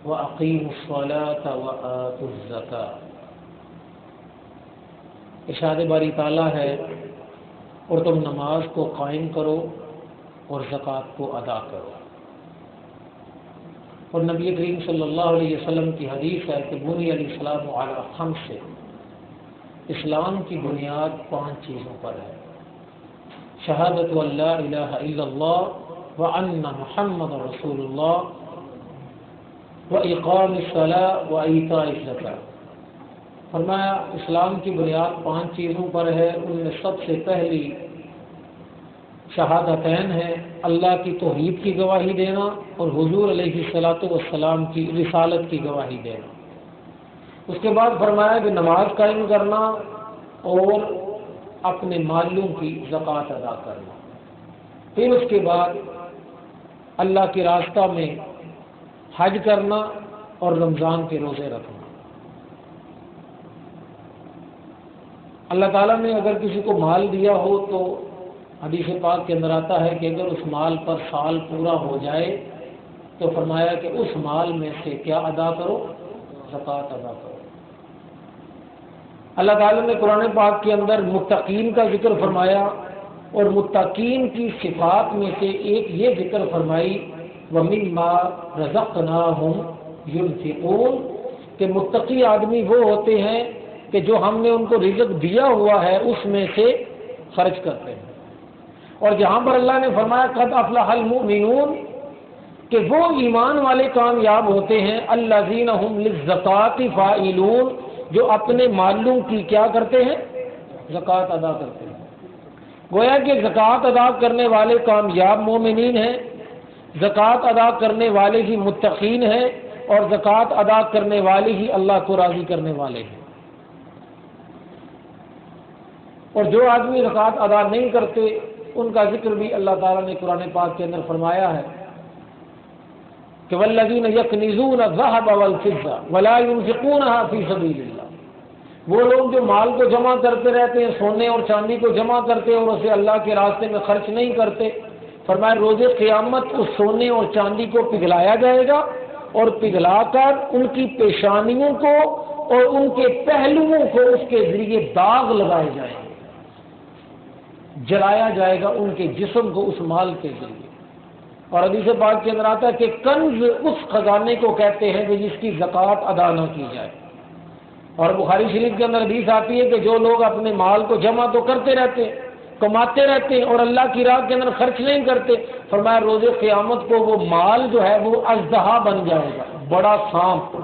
وَأَقِيمُوا الصَّلَاةَ وَآتُوا الزَّكَاةَ۔ ارشاد باری تعالیٰ ہے اور تم نماز کو قائم کرو اور زکوٰۃ کو ادا کرو۔ اور نبی کریم صلی اللہ علیہ وسلم کی حدیث ہے کہ بنی الاسلام علی خمس، اسلام کی بنیاد 5 چیزوں پر ہے: شہادت ان لا الہ الا اللہ وان محمد رسول اللہ واقام الصلاۃ وایتاء الزکاۃ۔ فرمایا اسلام کی بنیاد 5 چیزوں پر ہے، ان میں سب سے پہلی شہادتین ہے، اللہ کی توحید کی گواہی دینا اور حضور علیہ الصلاۃ والسلام کی رسالت کی گواہی دینا۔ اس کے بعد فرمایا کہ نماز قائم کرنا اور اپنے مالوں کی زکوٰۃ ادا کرنا۔ پھر اس کے بعد اللہ کے راستہ میں حج کرنا اور رمضان کے روزے رکھنا۔ اللہ تعالیٰ نے اگر کسی کو مال دیا ہو تو حدیث پاک کے اندر آتا ہے کہ اگر اس مال پر سال پورا ہو جائے تو فرمایا کہ اس مال میں سے کیا ادا کرو؟ زکوٰۃ ادا کرو۔ اللہ تعالیٰ نے قرآن پاک کے اندر متقین کا ذکر فرمایا اور متقین کی صفات میں سے ایک یہ ذکر فرمائی وَمِمَّا رَزَقْنَاهُمْ يُنْفِقُونَ، کہ متقی آدمی وہ ہوتے ہیں کہ جو ہم نے ان کو رزق دیا ہوا ہے اس میں سے خرچ کرتے ہیں۔ اور جہاں پر اللہ نے فرمایا قد افلح المؤمنون، کہ وہ ایمان والے کامیاب ہوتے ہیں الذین هم للزکاۃ فاعلون، جو اپنے مالوں کی کیا کرتے ہیں؟ زکوٰۃ ادا کرتے ہیں۔ گویا کہ زکوٰۃ ادا کرنے والے کامیاب مومنین ہیں، زکوٰۃ ادا کرنے والے ہی متقین ہیں، اور زکوٰۃ ادا کرنے والے ہی اللہ کو راضی کرنے والے ہیں۔ اور جو آدمی زکوٰۃ ادا نہیں کرتے ان کا ذکر بھی اللہ تعالیٰ نے قرآن پاک کے اندر فرمایا ہے کہ والذین یکنزون الذھب والفضہ ولا ينفقونها فی سبیل اللہ، وہ لوگ جو مال کو جمع کرتے رہتے ہیں، سونے اور چاندی کو جمع کرتے ہیں اور اسے اللہ کے راستے میں خرچ نہیں کرتے، فرمایا روز قیامت اس سونے اور چاندی کو پگھلایا جائے گا اور پگھلا کر ان کی پیشانیوں کو اور ان کے پہلوؤں کو اس کے ذریعے داغ لگائے جائیں گے، جلایا جائے گا ان کے جسم کو اس مال کے ذریعے۔ اور حدیث پاک کے اندر آتا ہے کہ کنز اس خزانے کو کہتے ہیں کہ جس کی زکوٰۃ ادا نہ کی جائے۔ اور بخاری شریف کے اندر حدیث آتی ہے کہ جو لوگ اپنے مال کو جمع تو کرتے رہتے ہیں، کماتے رہتے ہیں اور اللہ کی راہ کے اندر خرچ نہیں کرتے، فرمایا روز قیامت کو وہ مال جو ہے وہ اژدہا بن جائے گا، بڑا سانپ،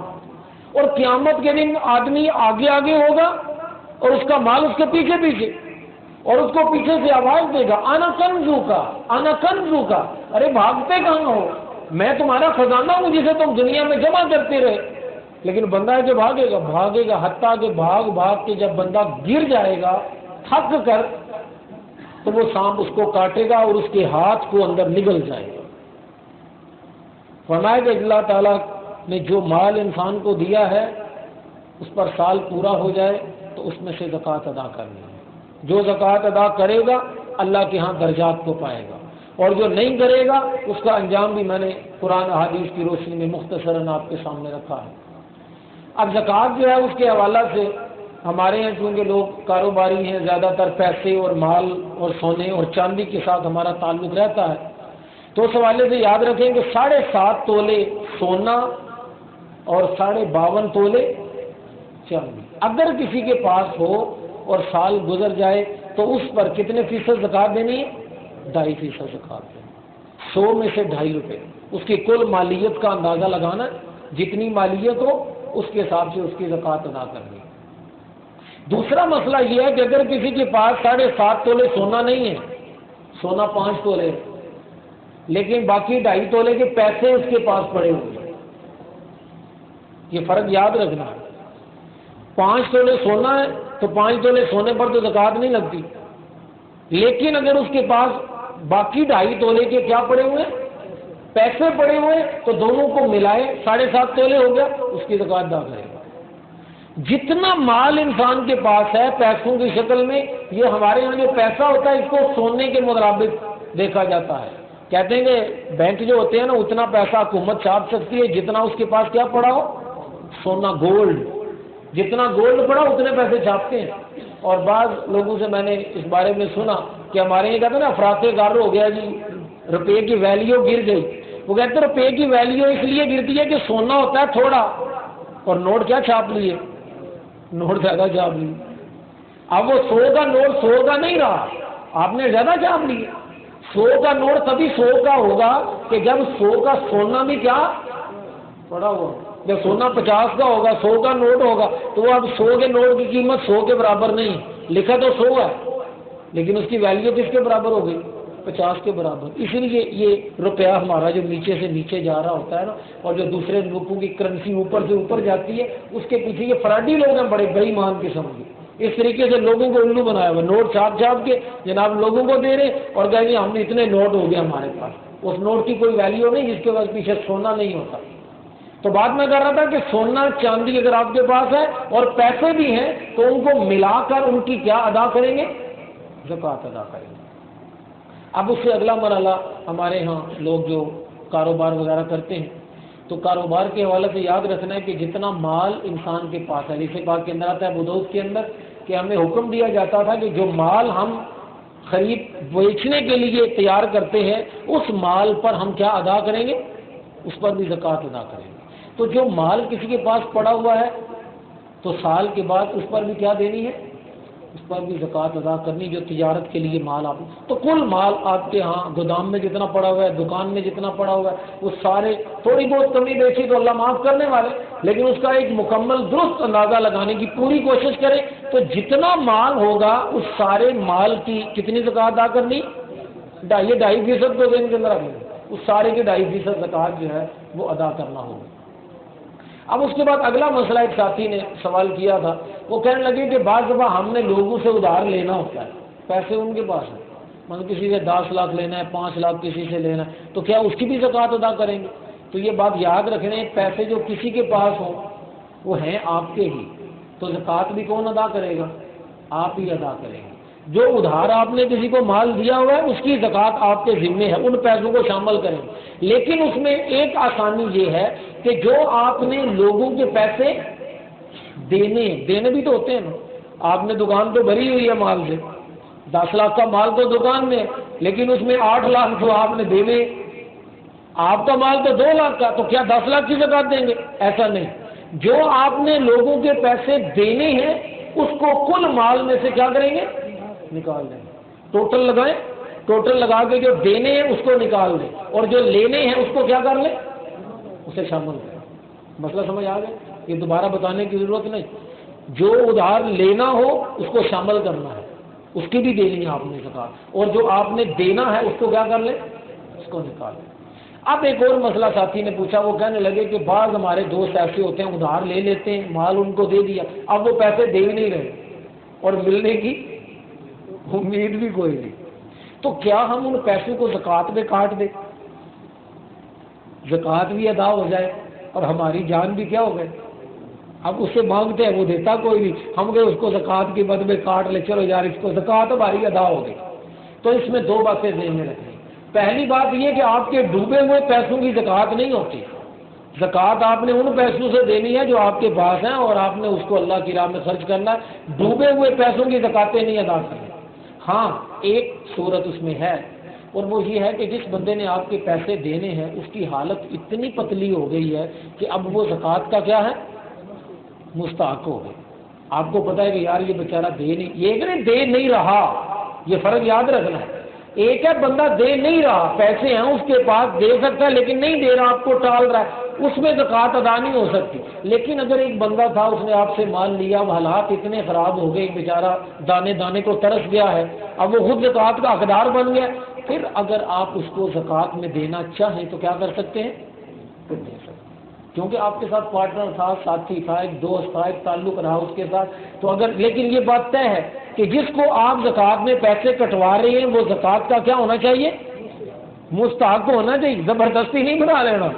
اور قیامت کے دن آدمی آگے آگے ہوگا اور اس کا مال اس کے پیچھے پیچھے، اور اس کو پیچھے سے آواز دے گا انا کنزو کا، انا کنزو کا، ارے بھاگتے کہاں ہو، میں تمہارا خزانہ ہوں جسے تم دنیا میں جمع کرتے رہے۔ لیکن بندہ ہے جو بھاگے گا حتیٰ کہ بھاگ کے جب بندہ گر جائے گا تھک کر تو وہ سانپ اس کو کاٹے گا اور اس کے ہاتھ کو اندر نگل جائے گا۔ فرمایا کہ اللہ تعالیٰ نے جو مال انسان کو دیا ہے اس پر سال پورا ہو جائے تو اس میں سے زکوٰۃ ادا کرنی ہے۔ جو زکوٰۃ ادا کرے گا اللہ کے ہاں درجات کو پائے گا، اور جو نہیں کرے گا اس کا انجام بھی میں نے قرآن حدیث کی روشنی میں مختصراً آپ کے سامنے رکھا ہے۔ اب زکوٰۃ جو ہے اس کے حوالہ سے ہمارے یہاں چونکہ لوگ کاروباری ہیں، زیادہ تر پیسے اور مال اور سونے اور چاندی کے ساتھ ہمارا تعلق رہتا ہے، تو اس حوالے سے یاد رکھیں کہ 7.5 تولے سونا اور 52.5 تولے چاندی اگر کسی کے پاس ہو اور سال گزر جائے تو اس پر کتنے فیصد زکوٰۃ دینی ہے؟ 2.5% زکوٰۃ دینی، 100 میں سے 2.5 روپے، اس کی کل مالیت کا اندازہ لگانا، جتنی مالیت ہو اس کے حساب سے اس کی زکوٰۃ ادا کرنی۔ دوسرا مسئلہ یہ ہے کہ اگر کسی کے پاس 7.5 تولے سونا نہیں ہے، سونا 5 تولے لیکن باقی 2.5 تولے کے پیسے اس کے پاس پڑے ہوئے ہیں، یہ فرق یاد رکھنا ہے۔ 5 تولے سونا ہے تو 5 تولے سونے پر تو زکوٰۃ نہیں لگتی، لیکن اگر اس کے پاس باقی 2.5 تولے کے کیا پڑے ہوئے ہیں؟ پیسے پڑے ہوئے، تو دونوں کو ملائے 7.5 تولے ہو گیا، اس کی زکوٰۃ ادا کرے گا۔ جتنا مال انسان کے پاس ہے پیسوں کی شکل میں، یہ ہمارے یہاں جو پیسہ ہوتا ہے اس کو سونے کے مطابق دیکھا جاتا ہے، کہتے ہیں کہ بینک جو ہوتے ہیں نا اتنا پیسہ حکومت چھاپ سکتی ہے جتنا اس کے پاس کیا پڑا ہو، سونا، گولڈ، جتنا گولڈ پڑا اتنے پیسے چھاپتے ہیں۔ اور بعض لوگوں سے میں نے اس بارے میں سنا کہ ہمارے یہ کہتے ہیں نا افراط گار ہو گیا جی، روپے کی ویلیو گر گئی۔ وہ کہتے ہیں روپے کی ویلیو اس لیے گرتی ہے کہ سونا ہوتا ہے تھوڑا اور نوٹ کیا چھاپ لیے، نوٹ زیادہ چھاپ لیے۔ اب وہ 100 کا نوٹ 100 کا نہیں رہا، آپ نے زیادہ چھاپ لیے۔ 100 کا نوٹ تبھی 100 کا ہوگا کہ جب 100 کا سونا بھی کیا پڑا ہوا۔ جب سونا 50 کا ہوگا، 100 کا نوٹ ہوگا، تو وہ اب 100 کے نوٹ کی قیمت 100 کے برابر نہیں، لکھا تو 100 ہے لیکن اس کی ویلیو کس کے برابر ہو گئی، 50 کے برابر۔ اسی لیے یہ روپیہ ہمارا جو نیچے سے نیچے جا رہا ہوتا ہے نا، اور جو دوسرے ملکوں کی کرنسی اوپر سے اوپر جاتی ہے، اس کے پیچھے یہ فراڈی لوگ ہیں، بڑے بے ایمان قسم کے، اس طریقے سے لوگوں کو الو بنایا ہوا، نوٹ چھاپ چھاپ کے جناب لوگوں کو دے رہے اور کہیں گے ہم نے اتنے نوٹ ہو گئے ہمارے پاس، اس نوٹ کی کوئی ویلیو نہیں جس کے بعد پیچھے سونا نہیں ہوتا۔ تو بات میں کر رہا تھا کہ سونا چاندی اگر آپ کے پاس ہے اور پیسے بھی ہیں تو ان کو ملا کر ان کی کیا ادا کریں گے، زکوٰۃ ادا کریں گے۔ اب اس سے اگلا مرحلہ ہمارے ہاں لوگ جو کاروبار وغیرہ کرتے ہیں تو کاروبار کے حوالے سے یاد رکھنا ہے کہ جتنا مال انسان کے پاس ہے، حدیث پاک کے اندر آتا ہے ابو داؤد کے اندر کہ ہمیں حکم دیا جاتا تھا کہ جو مال ہم خرید بیچنے کے لیے تیار کرتے ہیں اس مال پر ہم کیا ادا کریں گے، اس پر بھی زکوٰۃ ادا کریں گے۔ تو جو مال کسی کے پاس پڑا ہوا ہے تو سال کے بعد اس پر بھی کیا دینی ہے، اس پر بھی زکوٰۃ ادا کرنی، جو تجارت کے لیے مال آپ، تو کل مال آپ کے ہاں گودام میں جتنا پڑا ہوا ہے، دکان میں جتنا پڑا ہوا ہے، وہ سارے، تھوڑی بہت کمی بیشی تو اللہ معاف کرنے والے، لیکن اس کا ایک مکمل درست اندازہ لگانے کی پوری کوشش کریں۔ تو جتنا مال ہوگا اس سارے مال کی کتنی زکوٰۃ ادا کرنی، 2.5% تو دین کے اندر آئے، اس سارے کی 2.5% زکوٰۃ جو ہے وہ ادا کرنا ہوگا۔ اب اس کے بعد اگلا مسئلہ ایک ساتھی نے سوال کیا تھا، وہ کہنے لگے کہ بعض دفعہ ہم نے لوگوں سے ادھار لینا ہوتا ہے، پیسے ان کے پاس ہیں، مطلب کسی سے 10 لاکھ لینا ہے، 5 لاکھ کسی سے لینا ہے، تو کیا اس کی بھی زکوٰۃ ادا کریں گے؟ تو یہ بات یاد رکھنے، پیسے جو کسی کے پاس ہوں وہ ہیں آپ کے ہی، تو زکوٰۃ بھی کون ادا کرے گا، آپ ہی ادا کریں گے۔ جو ادھار آپ نے کسی کو مال دیا ہوا ہے اس کی زکوٰۃ آپ کے ذمے ہے، ان پیسوں کو شامل کریں، لیکن اس میں ایک آسانی یہ ہے کہ جو آپ نے لوگوں کے پیسے دینے بھی تو ہوتے ہیں نا، آپ نے دکان تو بھری ہوئی ہے مال سے، 10 لاکھ کا مال تو دکان میں، لیکن اس میں 8 لاکھ تو آپ نے دینے، آپ کا مال تو 2 لاکھ کا، تو کیا 10 لاکھ کی زکوٰۃ دیں گے؟ ایسا نہیں، جو آپ نے لوگوں کے پیسے دینے ہیں اس کو کل مال میں سے کیا کریں گے، نکال دیں گے، ٹوٹل لگائیں، ٹوٹل لگا کے جو دینے ہیں اس کو نکال دیں اور جو لینے ہیں اس کو کیا کر لیں، اسے شامل کریں۔ مسئلہ سمجھ آ گیا؟ یہ دوبارہ بتانے کی ضرورت نہیں، جو ادھار لینا ہو اس کو شامل کرنا ہے، اس کی بھی دینی ہے آپ نے زکوٰۃ، اور جو آپ نے دینا ہے اس کو کیا کر لیں، اس کو نکال لیں۔ اب ایک اور مسئلہ ساتھی نے پوچھا، وہ کہنے لگے کہ بعض ہمارے دوست ایسے ہوتے ہیں ادھار لے لیتے ہیں، مال ان کو دے دیا، اب وہ پیسے دے ہی نہیں رہے اور ملنے کی امید بھی کوئی نہیں، تو کیا ہم ان پیسوں کو زکوٰۃ میں کاٹ دیں، زکوٰۃ بھی ادا ہو جائے اور ہماری جان بھی کیا ہو گئے؟ اب اس سے مانگتے ہیں وہ دیتا کوئی نہیں، ہم کہ اس کو زکوٰۃ کے بدلے کاٹ لے، چلو یار اس کو زکوٰۃ ہماری ادا ہو گئی۔ تو اس میں 2 باتیں ذہن میں رکھیں۔ پہلی بات یہ کہ آپ کے ڈوبے ہوئے پیسوں کی زکوٰۃ نہیں ہوتی، زکوٰۃ آپ نے ان پیسوں سے دینی ہے جو آپ کے پاس ہیں اور آپ نے اس کو اللہ کی راہ میں خرچ کرنا ہے، ڈوبے ہوئے پیسوں کی زکوٰتیں نہیں ادا کرنی۔ ہاں ایک صورت اس میں ہے اور وہ یہ ہے کہ جس بندے نے آپ کے پیسے دینے ہیں اس کی حالت اتنی پتلی ہو گئی ہے کہ اب وہ زکوٰۃ کا کیا ہے، مستحق ہو گئی۔ آپ کو پتہ ہے کہ یار یہ بیچارہ دے نہیں، یہ کہ دے نہیں رہا، یہ فرق یاد رکھنا ہے۔ ایک ہے بندہ دے نہیں رہا، پیسے ہیں اس کے پاس، دے سکتا ہے لیکن نہیں دے رہا، آپ کو ٹال رہا ہے، اس میں زکوٰۃ ادا نہیں ہو سکتی۔ لیکن اگر ایک بندہ تھا اس نے آپ سے مال لیا، وہ حالات اتنے خراب ہو گئے، بیچارہ دانے دانے کو ترس گیا ہے، اب وہ خود زکوٰۃ کا حقدار بن گیا، پھر اگر آپ اس کو زکوٰۃ میں دینا چاہیں تو کیا کر سکتے ہیں، تو دے سکتے ہیں، کیونکہ آپ کے ساتھ پارٹنر تھا، ساتھی تھا، ایک دوست تھا، ایک تعلق رہا اس کے ساتھ، تو اگر، لیکن یہ بات طے ہے کہ جس کو آپ زکوٰۃ میں پیسے کٹوا رہے ہیں وہ زکوٰۃ کا کیا ہونا چاہیے، مستحق ہونا چاہیے، زبردستی نہیں بنا لینا۔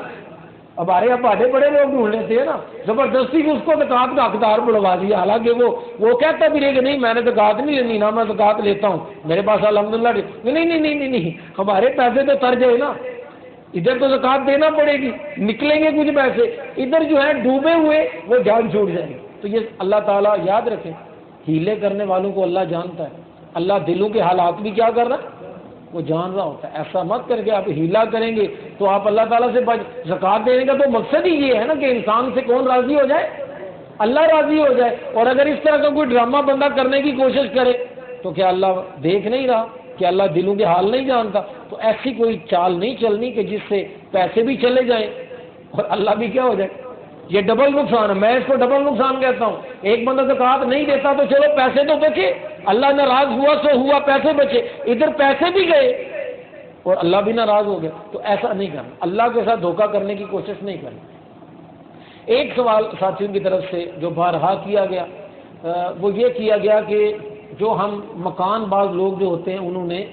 ہمارے یہاں پاٹے بڑے لوگ ڈھونڈ لیتے ہیں نا، زبردستی اس کو زکوٰۃ کا حقدار بڑھوا دیا، حالانکہ وہ کہتا بھی نہیں کہ نہیں میں نے زکوٰۃ نہیں لینی، نہ میں زکوٰۃ لیتا ہوں، میرے پاس الحمدللہ نہیں، ہمارے پیسے تو تر جائے نا، ادھر تو زکوٰۃ دینا پڑے گی، نکلیں گے کچھ پیسے، ادھر جو ہے ڈوبے ہوئے وہ جان چھوٹ جائے گی۔ تو یہ اللہ تعالیٰ یاد رکھیں، ہیلے کرنے والوں کو اللہ جانتا ہے، اللہ دلوں کے حالات بھی کیا کر رہا ہے وہ جان رہا ہوتا ہے۔ ایسا مت کر کے آپ ہیلا کریں گے تو آپ اللہ تعالیٰ سے زکوٰۃ دینے کا تو مقصد ہی یہ ہے نا کہ انسان سے کون راضی ہو جائے، اللہ راضی ہو جائے۔ اور اگر اس طرح کا کوئی ڈرامہ بندہ کرنے کی کوشش کرے تو کیا اللہ دیکھ نہیں رہا، کہ اللہ دلوں کے حال نہیں جانتا؟ تو ایسی کوئی چال نہیں چلنی کہ جس سے پیسے بھی چلے جائیں اور اللہ بھی کیا ہو جائے۔ یہ ڈبل نقصان ہے، میں اس کو ڈبل نقصان کہتا ہوں۔ ایک بندہ زکوٰۃ نہیں دیتا تو چلو پیسے تو بچے، اللہ ناراض ہوا سو ہوا، پیسے بچے، ادھر پیسے بھی گئے اور اللہ بھی ناراض ہو گیا۔ تو ایسا نہیں کرنا، اللہ کے ساتھ دھوکہ کرنے کی کوشش نہیں کرنی۔ ایک سوال ساتھیوں کی طرف سے جو بارہا کیا گیا وہ یہ کیا گیا کہ جو ہم مکان بعض لوگ جو ہوتے ہیں انہوں نے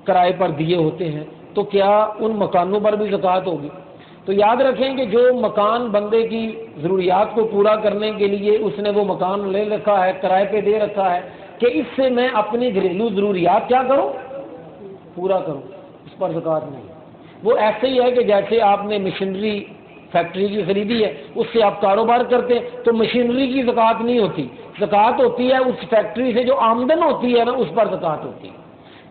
کرائے پر دیے ہوتے ہیں تو کیا ان مکانوں پر بھی زکوٰۃ ہوگی؟ تو یاد رکھیں کہ جو مکان بندے کی ضروریات کو پورا کرنے کے لیے اس نے وہ مکان لے رکھا ہے، کرائے پہ دے رکھا ہے کہ اس سے میں اپنی گھریلو ضروریات کیا کروں، پورا کروں، اس پر زکوٰۃ نہیں۔ وہ ایسے ہی ہے کہ جیسے آپ نے مشینری فیکٹری کی خریدی ہے، اس سے آپ کاروبار کرتے ہیں تو مشینری کی زکوٰۃ نہیں ہوتی، زکوٰۃ ہوتی ہے اس فیکٹری سے جو آمدن ہوتی ہے نا اس پر زکوٰۃ ہوتی ہے۔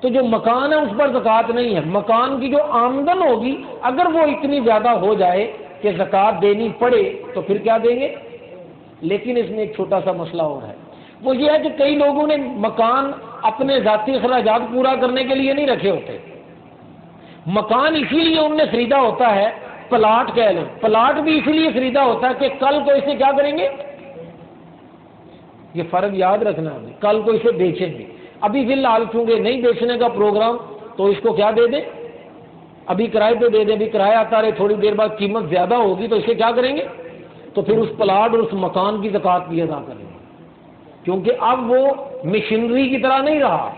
تو جو مکان ہے اس پر زکوٰۃ نہیں ہے، مکان کی جو آمدن ہوگی اگر وہ اتنی زیادہ ہو جائے کہ زکوٰۃ دینی پڑے تو پھر کیا دیں گے۔ لیکن اس میں ایک چھوٹا سا مسئلہ اور ہے، وہ یہ ہے کہ کئی لوگوں نے مکان اپنے ذاتی اخراجات پورا کرنے کے لیے نہیں رکھے ہوتے، مکان اسی لیے انہوں نے خریدا ہوتا ہے، پلاٹ کہہ لیں، پلاٹ بھی اسی لیے خریدا ہوتا ہے کہ کل کو اسے کیا کریں گے، یہ فرق یاد رکھنا ہے، کل کو اسے بیچیں گے۔ ابھی فی الحال چونکہ نہیں بیچنے کا پروگرام تو اس کو کیا دے دیں، ابھی کرائے پہ دے دیں، ابھی کرایہ آتا رہے، تھوڑی دیر بعد قیمت زیادہ ہوگی تو اسے کیا کریں گے، تو پھر اس پلاٹ اور اس مکان کی زکوٰۃ بھی ادا کریں گے، کیونکہ اب وہ مشینری کی طرح نہیں رہا،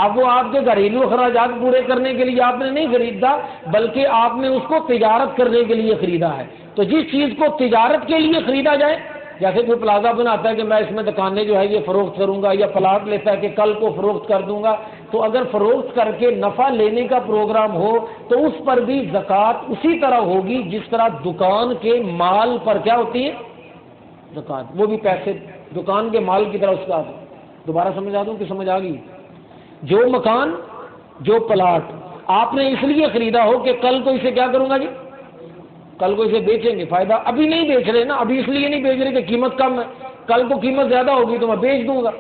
اب وہ آپ کے گھریلو اخراجات پورے کرنے کے لیے آپ نے نہیں خریدا بلکہ آپ نے اس کو تجارت کرنے کے لیے خریدا ہے۔ تو جس چیز کو تجارت کے لیے خریدا جائے، جیسے کوئی پلازا بناتا ہے کہ میں اس میں دکانیں جو ہے یہ فروخت کروں گا، یا پلاٹ لیتا ہے کہ کل کو فروخت کر دوں گا، تو اگر فروخت کر کے نفع لینے کا پروگرام ہو تو اس پر بھی زکوٰۃ اسی طرح ہوگی جس طرح دکان کے مال پر کیا ہوتی ہے زکوٰۃ، وہ بھی پیسے دکان کے مال کی طرح اس کا۔ دوبارہ سمجھا دوں کہ سمجھ آ گئی؟ جو مکان جو پلاٹ آپ نے اس لیے خریدا ہو کہ کل کو اسے کیا کروں گا جی، کل کو اسے بیچیں گے، فائدہ ابھی نہیں بیچ رہے نا، ابھی اس لیے نہیں بیچ رہے کہ قیمت کم ہے، کل کو قیمت زیادہ ہوگی تو میں بیچ دوں گا،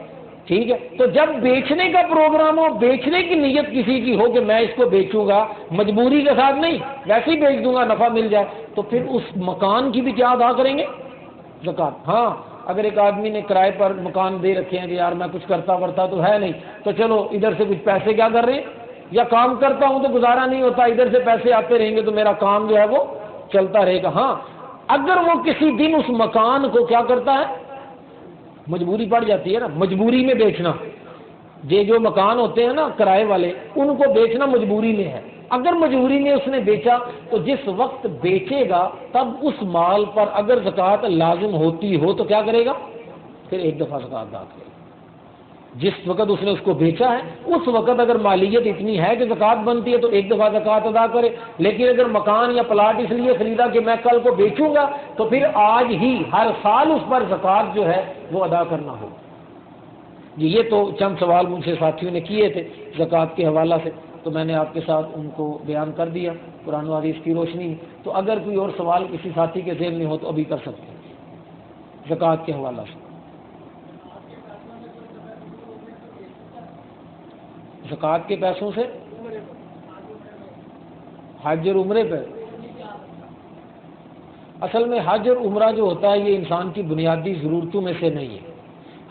ٹھیک ہے۔ تو جب بیچنے کا پروگرام ہو، بیچنے کی نیت کسی کی ہو کہ میں اس کو بیچوں گا، مجبوری کے ساتھ نہیں، ویسے ہی بیچ دوں گا نفع مل جائے، تو پھر اس مکان کی بھی کیا ادا کریں گے زکوٰۃ۔ ہاں اگر ایک آدمی نے کرائے پر مکان دے رکھے ہیں کہ یار میں کچھ کرتا ورتا تو ہے نہیں، تو چلو ادھر سے کچھ پیسے کیا کر رہے ہیں، یا کام کرتا ہوں تو گزارا نہیں ہوتا، ادھر سے پیسے آتے رہیں گے تو میرا کام جو ہے وہ چلتا رہے گا۔ ہاں اگر وہ کسی دن اس مکان کو کیا کرتا ہے، مجبوری پڑ جاتی ہے نا، مجبوری میں بیچنا، یہ جو مکان ہوتے ہیں نا کرائے والے ان کو بیچنا مجبوری میں ہے، اگر مجبوری میں اس نے بیچا تو جس وقت بیچے گا تب اس مال پر اگر زکوٰۃ لازم ہوتی ہو تو کیا کرے گا، پھر ایک دفعہ زکوٰۃ ادا کرے گا۔ جس وقت اس نے اس کو بیچا ہے اس وقت اگر مالیت اتنی ہے کہ زکوٰۃ بنتی ہے تو ایک دفعہ زکوٰۃ ادا کرے، لیکن اگر مکان یا پلاٹ اس لیے خریدا کہ میں کل کو بیچوں گا تو پھر آج ہی ہر سال اس پر زکوٰۃ جو ہے وہ ادا کرنا ہوگا۔ جی یہ تو چند سوال مجھ سے ساتھیوں نے کیے تھے زکوٰۃ کے حوالہ سے، تو میں نے آپ کے ساتھ ان کو بیان کر دیا قرآن و حدیث کی روشنی میں۔ تو اگر کوئی اور سوال کسی ساتھی کے ذہن میں ہو تو ابھی کر سکتے ہیں زکوٰۃ کے حوالہ سے۔ زکوٰۃ کے پیسوں سے حج اور عمرے پہ، اصل میں حج اور عمرہ جو ہوتا ہے یہ انسان کی بنیادی ضرورتوں میں سے نہیں ہے۔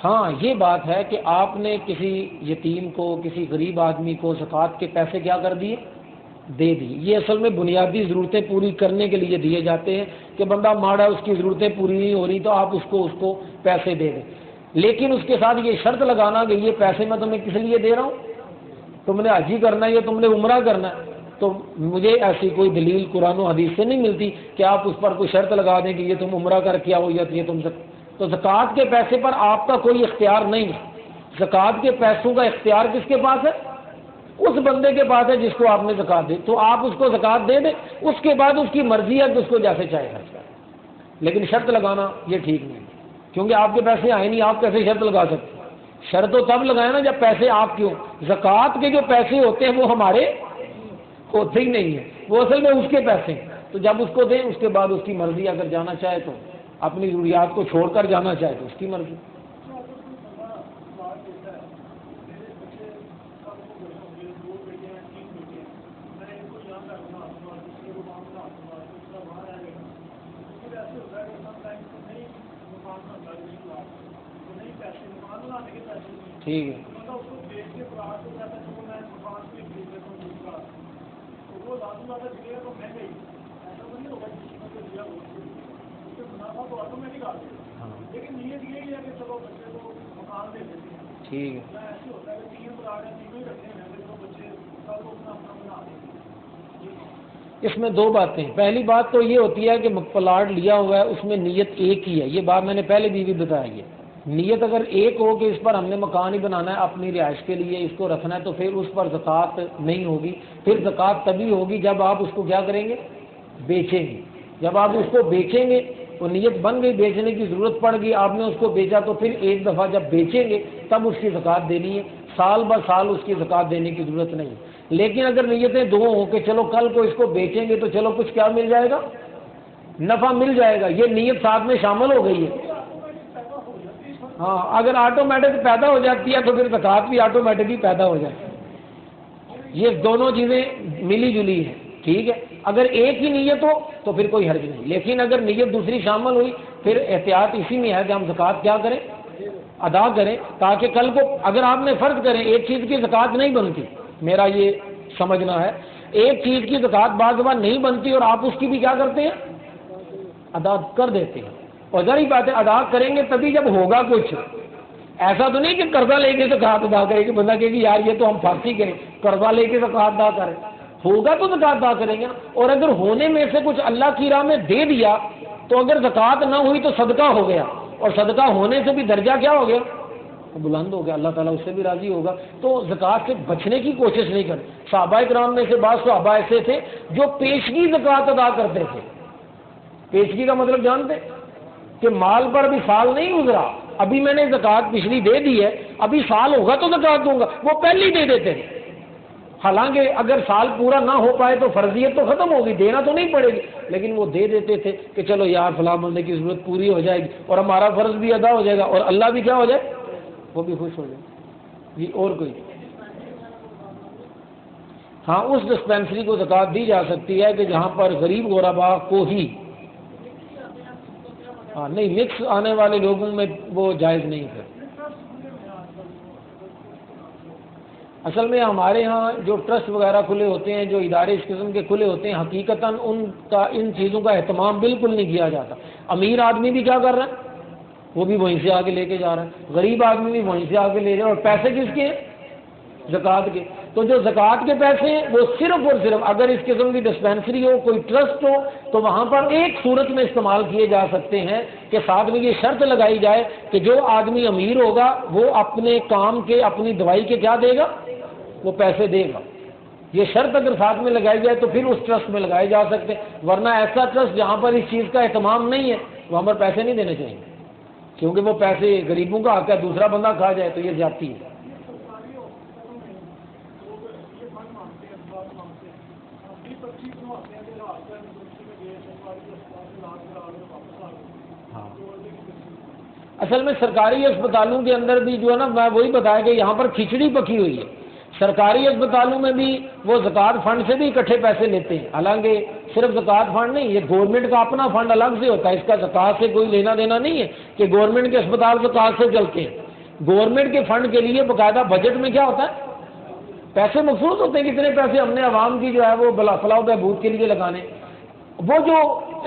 ہاں یہ بات ہے کہ آپ نے کسی یتیم کو، کسی غریب آدمی کو زکوٰۃ کے پیسے کیا کر دیے، دے دی، یہ اصل میں بنیادی ضرورتیں پوری کرنے کے لیے دیے جاتے ہیں کہ بندہ ماڑا اس کی ضرورتیں پوری نہیں ہو رہی تو آپ اس کو پیسے دے دیں، لیکن اس کے ساتھ یہ شرط لگانا کہ یہ پیسے میں تمہیں کس لیے دے رہا ہوں، تم نے حج ہی کرنا ہے یا تم نے عمرہ کرنا ہے، تو مجھے ایسی کوئی دلیل قرآن و حدیث سے نہیں ملتی کہ آپ اس پر کوئی شرط لگا دیں کہ یہ تم عمرہ کر کے آؤ یا یہ تم تو زکوٰۃ کے پیسے پر آپ کا کوئی اختیار نہیں ہے. زکوٰۃ کے پیسوں کا اختیار کس کے پاس ہے؟ اس بندے کے پاس ہے جس کو آپ نے زکوٰۃ دی. تو آپ اس کو زکوٰۃ دے دیں, اس کے بعد اس کی مرضی ہے کہ اس کو جیسے چاہے خرچ کرے. لیکن شرط لگانا یہ ٹھیک نہیں ہے, کیونکہ آپ کے پیسے آئے نہیں, آپ کیسے شرط لگا سکتے؟ شرط تو تب لگائے نا جب پیسے آپ کیوں. زکوٰۃ کے جو پیسے ہوتے ہیں وہ ہمارے ہوتے ہی نہیں ہیں, وہ اصل میں اس کے پیسے ہیں. تو جب اس کو دیں, اس کے بعد اس کی مرضی, اگر جانا چاہے تو اپنی ضروریات کو چھوڑ کر جانا چاہے تو اس کی مرضی. ٹھیک ہے, ٹھیک ہے. اس میں دو باتیں. پہلی بات تو یہ ہوتی ہے کہ پلاٹ لیا ہوا ہے اس میں نیت ایک ہی ہے. یہ بات میں نے پہلے بھی بتائی ہے. نیت اگر ایک ہو کہ اس پر ہم نے مکان ہی بنانا ہے اپنی رہائش کے لیے, اس کو رکھنا ہے, تو پھر اس پر زکوٰۃ نہیں ہوگی. پھر زکوٰۃ تبھی ہوگی جب آپ اس کو کیا کریں گے؟ بیچیں گے. جب آپ اس کو بیچیں گے تو نیت بن گئی, بیچنے کی ضرورت پڑ گئی, آپ نے اس کو بیچا, تو پھر ایک دفعہ جب بیچیں گے تب اس کی زکوٰۃ دینی ہے. سال بہ سال اس کی زکوٰۃ دینے کی ضرورت نہیں ہے. لیکن اگر نیتیں دو ہوں کہ چلو کل کو اس کو بیچیں گے تو چلو کچھ کیا مل جائے گا؟ نفع مل جائے گا, یہ نیت ساتھ میں شامل ہو گئی ہے. ہاں, اگر آٹومیٹک پیدا ہو جاتی ہے تو پھر زکوٰۃ بھی آٹومیٹک ہی پیدا ہو جاتی ہے. یہ دونوں چیزیں ملی جلی ہیں. ٹھیک ہے, اگر ایک ہی نیت ہو تو پھر کوئی حرج نہیں. لیکن اگر نیت دوسری شامل ہوئی پھر احتیاط اسی میں ہے کہ ہم زکوٰۃ کیا کریں؟ ادا کریں, تاکہ کل کو اگر آپ نے فرض کریں ایک چیز کی زکوٰۃ نہیں بنتی, میرا یہ سمجھنا ہے ایک چیز کی زکوٰۃ بعض دفعہ نہیں بنتی اور آپ اس کی بھی کیا کرتے ہیں؟ ادا کر دیتے ہیں. اور ظاہر بات ہے ادا کریں گے تبھی جب ہوگا کچھ. ایسا تو نہیں کہ قرضہ لے کے زکوٰۃ ادا کرے کہ بندہ کہے کہ یار یہ تو ہم پھانسی کریں, قرضہ لے کے زکوٰۃ ادا کریں. ہوگا تو زکوٰۃ ادا کریں گے نا. اور اگر ہونے میں سے کچھ اللہ کی راہ میں دے دیا تو اگر زکوٰۃ نہ ہوئی تو صدقہ ہو گیا, اور صدقہ ہونے سے بھی درجہ کیا ہو گیا؟ بلند ہو گیا, اللہ تعالیٰ اس سے بھی راضی ہوگا. تو زکوٰۃ سے بچنے کی کوشش نہیں کریں. صحابہ کرام میں سے بعض صحابہ ایسے تھے جو پیشگی زکوٰۃ ادا کرتے تھے. پیشگی کا مطلب جانتے کہ مال پر بھی سال نہیں گزرا, ابھی میں نے زکوٰۃ پچھلی دے دی ہے, ابھی سال ہوگا تو زکوٰۃ دوں گا, وہ پہلے ہی دے دیتے تھے. حالانکہ اگر سال پورا نہ ہو پائے تو فرضیت تو ختم ہوگی, دینا تو نہیں پڑے گی, لیکن وہ دے دیتے تھے کہ چلو یار فلاں بندے کی ضرورت پوری ہو جائے گی اور ہمارا فرض بھی ادا ہو جائے گا اور اللہ بھی کیا ہو جائے, وہ بھی خوش ہو جائے. جی اور کوئی؟ ہاں, اس ڈسپینسری کو زکوٰۃ دی جا سکتی ہے کہ جہاں پر غریب غربا کو ہی, ہاں نہیں مکس آنے والے لوگوں میں وہ جائز نہیں ہے. اصل میں ہمارے ہاں جو ٹرسٹ وغیرہ کھلے ہوتے ہیں, جو ادارے اس قسم کے کھلے ہوتے ہیں, حقیقتاً ان چیزوں کا اہتمام بالکل نہیں کیا جاتا. امیر آدمی بھی کیا کر رہا ہے؟ وہ بھی وہیں سے آگے لے کے جا رہا ہے, غریب آدمی بھی وہیں سے آگے لے جا رہا ہے. اور پیسے کس کے ہیں؟ زکوٰۃ کے. تو جو زکوٰۃ کے پیسے ہیں وہ صرف اور صرف اگر اس قسم کی ڈسپینسری ہو, کوئی ٹرسٹ ہو, تو وہاں پر ایک صورت میں استعمال کیے جا سکتے ہیں کہ ساتھ میں یہ شرط لگائی جائے کہ جو آدمی امیر ہوگا وہ اپنے کام کے, اپنی دوائی کے کیا دے گا؟ وہ پیسے دے گا. یہ شرط اگر ساتھ میں لگائی جائے تو پھر اس ٹرسٹ میں لگائے جا سکتے ہیں. ورنہ ایسا ٹرسٹ جہاں پر اس چیز کا اہتمام نہیں ہے وہاں پر پیسے نہیں دینے چاہیے, کیونکہ وہ پیسے غریبوں کا حق ہے, دوسرا بندہ کھا جائے تو یہ زیادتی ہے. ہاں, اصل میں سرکاری اسپتالوں کے اندر بھی جو ہے نا, میں وہی بتایا کہ یہاں پر کھچڑی پکی ہوئی ہے. سرکاری اسپتالوں میں بھی وہ زکوٰۃ فنڈ سے بھی اکٹھے پیسے لیتے ہیں, حالانکہ صرف زکوٰۃ فنڈ نہیں, یہ گورنمنٹ کا اپنا فنڈ الگ سے ہوتا ہے, اس کا زکوٰۃ سے کوئی لینا دینا نہیں ہے کہ گورنمنٹ کے اسپتال زکوٰۃ سے چلتے ہیں. گورنمنٹ کے فنڈ کے لیے باقاعدہ بجٹ میں کیا ہوتا ہے؟ پیسے مخصوص ہوتے ہیں, کتنے پیسے ہم نے عوام کی جو ہے وہ فلاح و بہبود کے لیے لگانے. وہ جو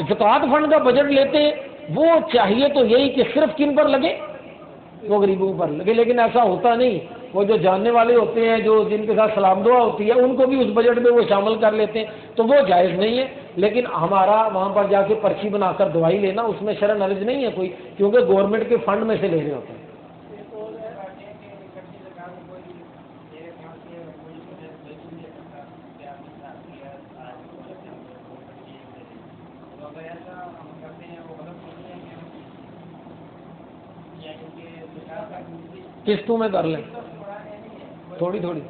زکوٰۃ فنڈ کا بجٹ لیتے ہیں وہ چاہیے تو یہی کہ صرف کن پر لگے؟ وہ غریبوں پر لگے. لیکن ایسا ہوتا نہیں. وہ جو جاننے والے ہوتے ہیں، جو جن کے ساتھ سلام دعا ہوتی ہے، ان کو بھی اس بجٹ میں وہ شامل کر لیتے ہیں، تو وہ جائز نہیں ہے۔ لیکن ہمارا وہاں پر جا کے پرچی بنا کر دوائی لینا، اس میں شرعاً حرج نہیں ہے کوئی، کیونکہ گورنمنٹ کے فنڈ میں سے لے رہے ہوتے ہیں۔ قسطوں میں کر لیں تھوڑی تھوڑی۔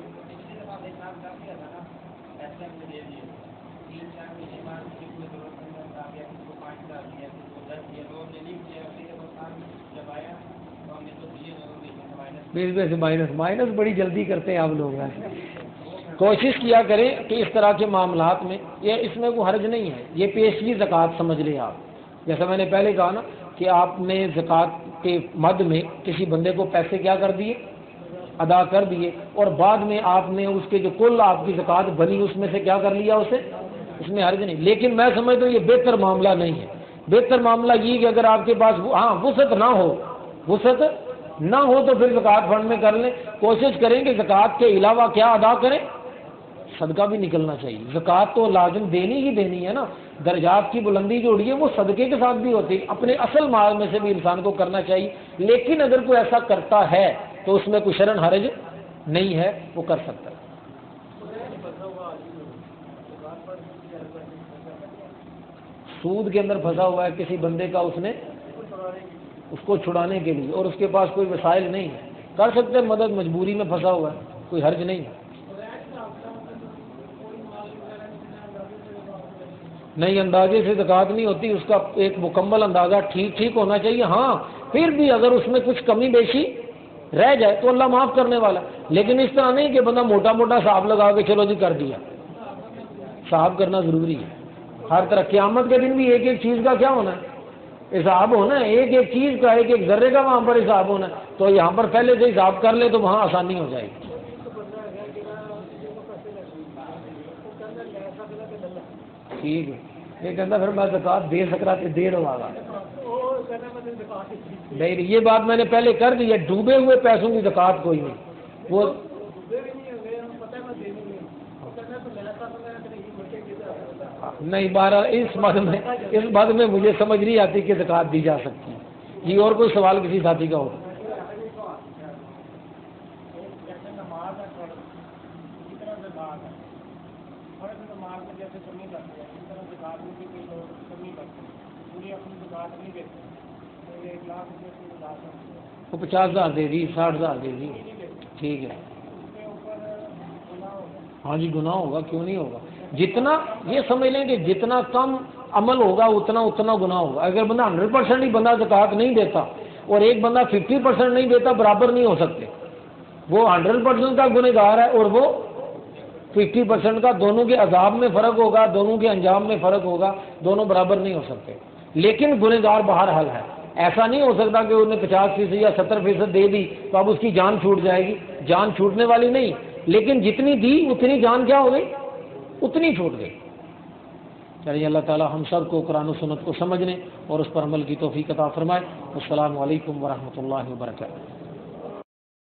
بیس سے مائنس بڑی جلدی کرتے ہیں آپ لوگ۔ کوشش کیا کریں کہ اس طرح کے معاملات میں اس میں کوئی حرج نہیں ہے، یہ پیشگی زکوٰۃ سمجھ لیں آپ۔ جیسا میں نے پہلے کہا نا کہ آپ نے زکوٰۃ کے مد میں کسی بندے کو پیسے کیا کر دیے، ادا کر دیے، اور بعد میں آپ نے اس کے جو کل آپ کی زکوٰۃ بنی اس میں سے کیا کر لیا اسے، اس میں حرج نہیں۔ لیکن میں سمجھتا ہوں یہ بہتر معاملہ نہیں ہے۔ بہتر معاملہ یہ کہ اگر آپ کے پاس وسعت نہ ہو تو پھر زکوٰۃ فنڈ میں کر لیں۔ کوشش کریں کہ زکوٰۃ کے علاوہ کیا ادا کریں، صدقہ بھی نکلنا چاہیے۔ زکوٰۃ تو لازم دینی ہی دینی ہے نا، درجات کی بلندی جو ہوئی ہے وہ صدقے کے ساتھ بھی ہوتی ہے، اپنے اصل مال میں سے بھی انسان کو کرنا چاہیے۔ لیکن اگر کوئی ایسا کرتا ہے تو اس میں کوئی شرعاً حرج نہیں ہے، وہ کر سکتا ہے۔ سود کے اندر پھنسا ہوا ہے کسی بندے کا، اس کو چھڑانے کے لیے، اور اس کے پاس کوئی وسائل نہیں ہے، کر سکتے مدد، مجبوری میں پھنسا ہوا ہے، کوئی حرج نہیں ہے۔ نہیں، اندازے سے زکوٰۃ نہیں ہوتی، اس کا ایک مکمل اندازہ ٹھیک ہونا چاہیے۔ ہاں پھر بھی اگر اس میں کچھ کمی بیشی رہ جائے تو اللہ معاف کرنے والا، لیکن اس طرح نہیں کہ بندہ موٹا حساب لگا کے چلو جی کر دیا۔ حساب کرنا ضروری ہے ہر طرح۔ قیامت کے دن بھی ایک ایک چیز کا کیا ہونا ہے، حساب ہونا ہے، ایک ایک چیز کا، ایک ایک ذرے کا وہاں پر حساب ہونا ہے۔ تو یہاں پر پہلے سے حساب کر لے تو وہاں آسانی ہو جائے گی۔ ٹھیک ہے، یہ کہتا پھر میں زکوٰۃ دے سک رہا تو دے رہا گا نہیں، یہ بات میں نے پہلے کر دی ہے، ڈوبے ہوئے پیسوں کی زکوٰۃ کوئی نہیں۔ وہ نہیں، بہرحال اس بات میں مجھے سمجھ نہیں آتی کہ زکوٰۃ دی جا سکتی ہے۔ جی اور کوئی سوال کسی ساتھی کا ہو؟ وہ 50,000 دے دی، 60,000 دے دی، ٹھیک ہے۔ ہاں جی، گناہ ہوگا، کیوں نہیں ہوگا؟ جتنا یہ سمجھ لیں کہ جتنا کم عمل ہوگا اتنا گناہ ہوگا۔ اگر بندہ 100% ہی بندہ زکوٰۃ نہیں دیتا اور ایک بندہ 50% نہیں دیتا، برابر نہیں ہو سکتے۔ وہ 100% کا گنہگار ہے اور وہ 50% کا، دونوں کے عذاب میں فرق ہوگا، دونوں کے انجام میں فرق ہوگا، دونوں برابر نہیں ہو سکتے۔ لیکن گنہگار بہرحال ہے، ایسا نہیں ہو سکتا کہ انہیں 50% یا 70% دے دی تو اب اس کی جان چھوٹ جائے گی، جان چھوٹنے والی نہیں، لیکن جتنی دی اتنی جان کیا ہو گئی، اتنی چھوٹ گئی۔ چلیے اللہ تعالی ہم سب کو قرآن و سنت کو سمجھنے اور اس پر عمل کی توفیق عطا فرمائے۔ السلام علیکم ورحمۃ اللہ وبرکاتہ۔